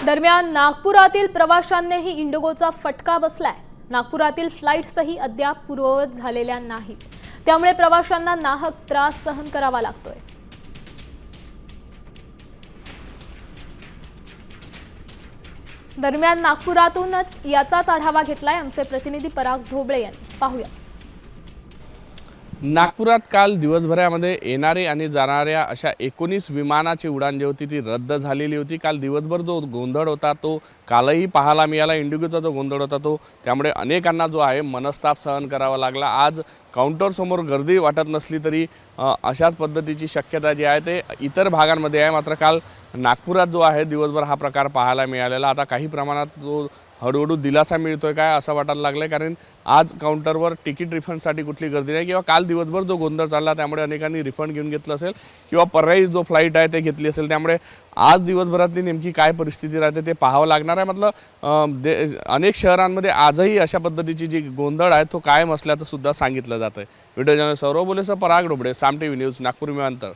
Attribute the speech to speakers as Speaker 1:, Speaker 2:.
Speaker 1: दरम्यान नागपुरातील प्रवाशांनाही इंडिगोचा फटका बसलाय। नागपुरातील फ्लाइट्सही अद्याप पूर्ववत झालेल्या नाहीत, त्यामुळे प्रवाशांना नाहक त्रास सहन करावा लागतोय। दरम्यान नागपुरातूनच याचाच आढावा घेतलाय आमचे प्रतिनिधी पराग ढोबळे यांनी। पाहूया।
Speaker 2: नागपुरात काल दिवसभरामध्ये येणारे आणि जाणाऱ्या अशा 19 विमानाची उडान जी होती ती रद्द झालेली होती। काल दिवसभर जो गोंधळ होता तो कालही पाहायला मिळाला। इंडिगोचा जो गोंधळ होता तो त्यामुळे अनेकांना जो आहे मनस्ताप सहन करावा लागला। आज काउंटरसमोर गर्दी वाटत नसली तरी अशाच पद्धतीची शक्यता जी आहे ते इतर भागांमध्ये आहे। मात्र काल नागपुरात जो आहे दिवसभर हा प्रकार पाहायला मिळालेला। आता काही प्रमाणात जो हळूहळू दिलासा मिळतोय काय असं वाटायला लागलं, कारण आज काउंटरवर तिकीट रिफंडसाठी कुठली गर्दी नाही किंवा काल दिवसभर जो गोंधळ चालला त्यामुळे अनेकांनी रिफंड घेऊन घेतलं असेल किंवा पर्यायी जो फ्लाईट आहे ते घेतली असेल। त्यामुळे आज दिवसभरातली नेमकी काय परिस्थिती राहते ते पाहावं लागणार आहे। मतलब अनेक शहरांमध्ये आजही अशा पद्धतीची जी गोंधळ आहे तो कायम असल्याचं सुद्धा सांगितलं जातं आहे। व्हिडिओ जर्नलिस्ट सौरभ बोलेसह पराग ढोबळे, साम टीव्ही न्यूज, नागपूर विमानतळ।